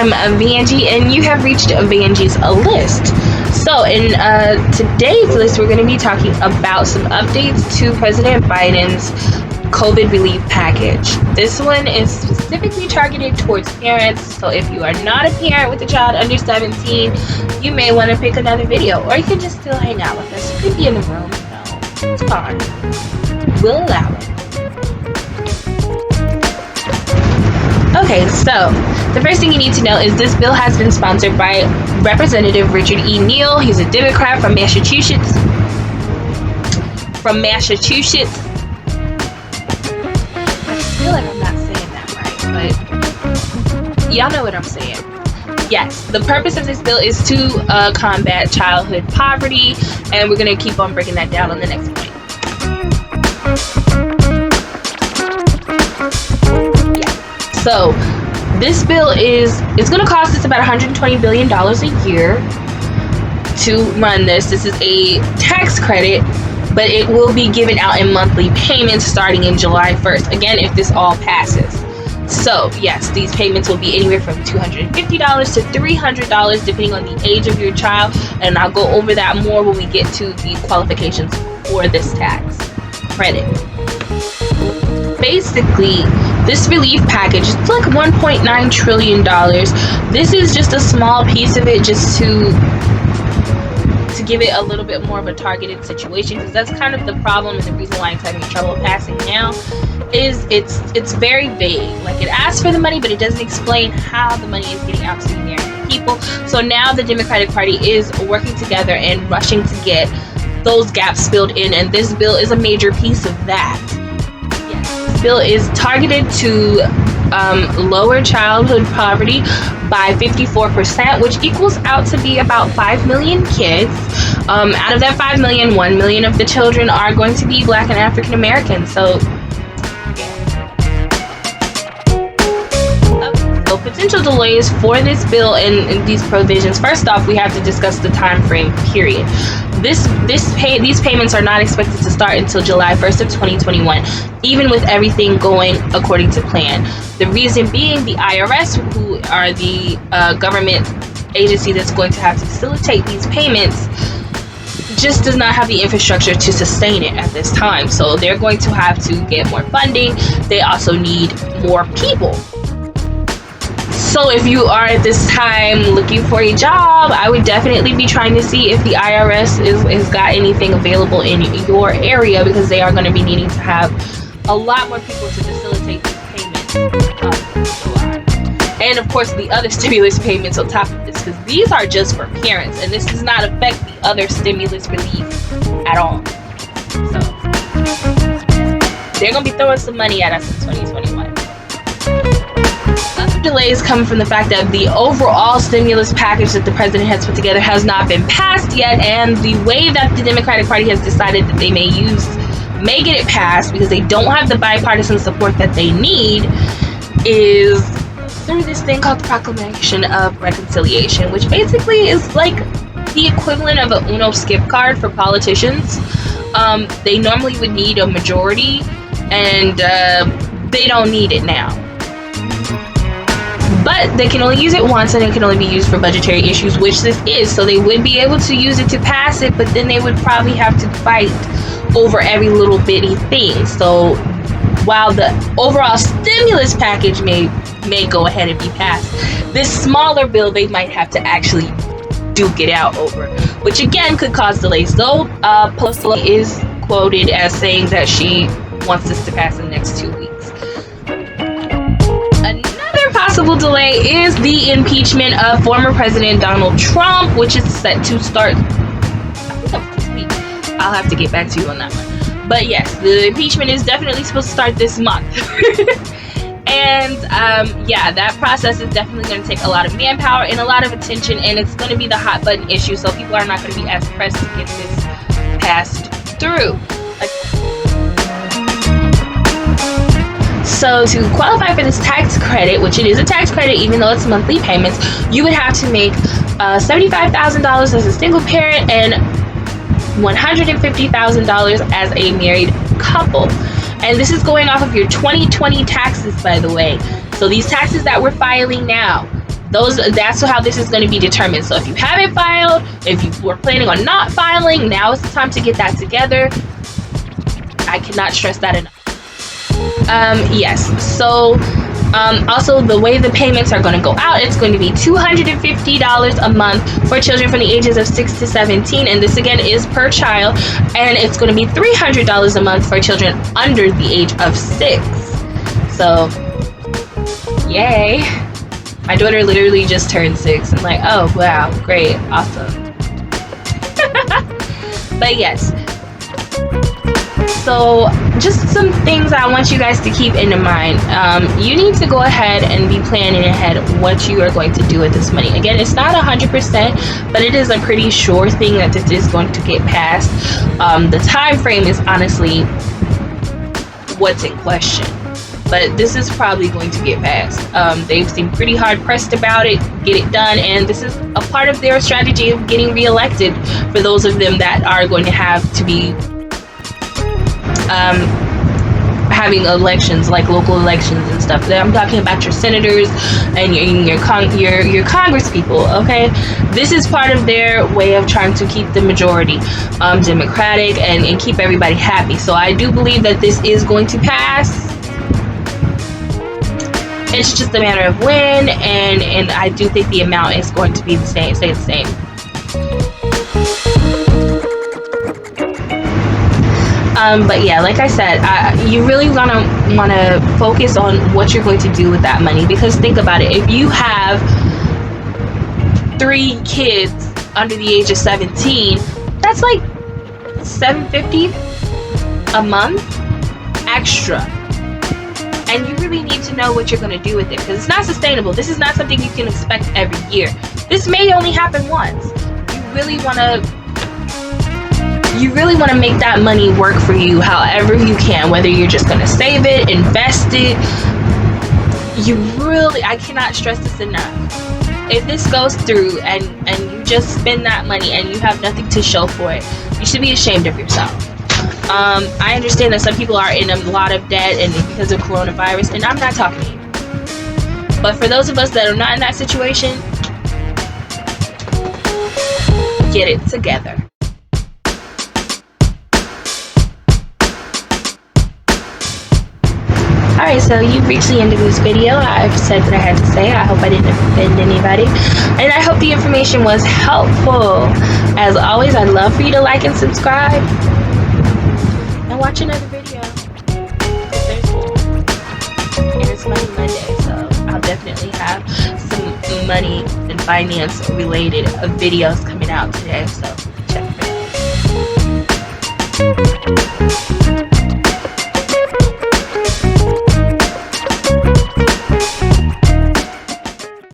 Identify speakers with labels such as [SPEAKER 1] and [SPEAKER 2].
[SPEAKER 1] I'm Vanjie, and you have reached Vanjie's list. So, in today's list, we're going to be talking about some updates to President Biden's COVID relief package. This one is specifically targeted towards parents, so if you are not a parent with a child under 17, you may want to pick another video, or you can just still hang out with us. You could be in the room, it's fine. We'll allow it. Okay, so the first thing you need to know is this bill has been sponsored by Representative Richard E. Neal. He's a Democrat from Massachusetts. I feel like I'm not saying that right, but y'all know what I'm saying. Yes, the purpose of this bill is to combat childhood poverty, and we're going to keep on breaking that down on the next point. So this bill it's going to cost us about $120 billion a year to run this. This is a tax credit, but it will be given out in monthly payments starting in July 1st. Again, if this all passes. So yes, these payments will be anywhere from $250 to $300 depending on the age of your child. And I'll go over that more when we get to the qualifications for this tax credit. Basically, this relief package is like $1.9 trillion. This is just a small piece of it, just to give it a little bit more of a targeted situation, because that's kind of the problem and the reason why it's having trouble passing now is it's very vague. Like, it asks for the money, but it doesn't explain how the money is getting out to the American people. So now the Democratic Party is working together and rushing to get those gaps filled in, and this bill is a major piece of that. Bill is targeted to lower childhood poverty by 54%, which equals out to be about 5 million kids. Out of that 5 million, 1 million of the children are going to be Black and African American. So potential delays for this bill and these provisions. First off, we have to discuss the time frame period. These payments are not expected to start until July 1st of 2021, even with everything going according to plan. The reason being, the IRS, who are the government agency that's going to have to facilitate these payments, just does not have the infrastructure to sustain it at this time. So they're going to have to get more funding. They also need more people. So if you are at this time looking for a job, I would definitely be trying to see if the IRS has got anything available in your area, because they are going to be needing to have a lot more people to facilitate these payments. And of course, the other stimulus payments on top of this, because these are just for parents, and this does not affect the other stimulus relief at all. So they're going to be throwing some money at us in 2021. Delays come from the fact that the overall stimulus package that the president has put together has not been passed yet, and the way that the Democratic Party has decided that they may get it passed, because they don't have the bipartisan support that they need, is through this thing called the Proclamation of Reconciliation, which basically is like the equivalent of a Uno skip card for politicians. They normally would need a majority, and they don't need it now. But they can only use it once, and it can only be used for budgetary issues, which this is. So they would be able to use it to pass it, but then they would probably have to fight over every little bitty thing. So while the overall stimulus package may go ahead and be passed, this smaller bill they might have to actually duke it out over, which again could cause delays. Though Pelosi is quoted as saying that she wants this to pass in the next 2 weeks. Possible delay is the impeachment of former President Donald Trump, which is set to start this week. I'll have to get back to you on that one. But yes, the impeachment is definitely supposed to start this month. And that process is definitely going to take a lot of manpower and a lot of attention, and it's going to be the hot button issue, so people are not going to be as pressed to get this passed through. So to qualify for this tax credit, which it is a tax credit even though it's monthly payments, you would have to make $75,000 as a single parent and $150,000 as a married couple. And this is going off of your 2020 taxes, by the way. So these taxes that we're filing now, That's how this is going to be determined. So if you haven't filed, if you were planning on not filing, now is the time to get that together. I cannot stress that enough. Yes, so also the way the payments are going to go out, it's going to be $250 a month for children from the ages of 6 to 17, and this again is per child, and it's going to be $300 a month for children under the age of 6. So yay. My daughter literally just turned 6. I'm like, oh wow, great, awesome. But yes, so just some things I want you guys to keep in mind. You need to go ahead and be planning ahead what you are going to do with this money. Again, it's not 100%, but it is a pretty sure thing that this is going to get passed. The time frame is honestly what's in question, but this is probably going to get passed. They've seemed pretty hard pressed about it, get it done, and this is a part of their strategy of getting reelected for those of them that are going to have to be having elections, like local elections and stuff. I'm talking about your senators and your Congress people. Okay, this is part of their way of trying to keep the majority Democratic and keep everybody happy. So I do believe that this is going to pass. It's just a matter of when, and I do think the amount is going to be the same, stay the same. But yeah, like I said, you really want to focus on what you're going to do with that money, because think about it. If you have 3 kids under the age of 17, that's like $750 a month extra. And you really need to know what you're going to do with it, because it's not sustainable. This is not something you can expect every year. This may only happen once. You really want to make that money work for you however you can, whether you're just going to save it, invest it. I cannot stress this enough. If this goes through and you just spend that money and you have nothing to show for it, you should be ashamed of yourself. I understand that some people are in a lot of debt and because of coronavirus, and I'm not talking to you. But for those of us that are not in that situation, get it together. Alright, so you've reached the end of this video. I've said what I had to say. I hope I didn't offend anybody. And I hope the information was helpful. As always, I'd love for you to like and subscribe. And watch another video. And it's Money Monday, so I'll definitely have some money and finance related videos coming out today. So check for that.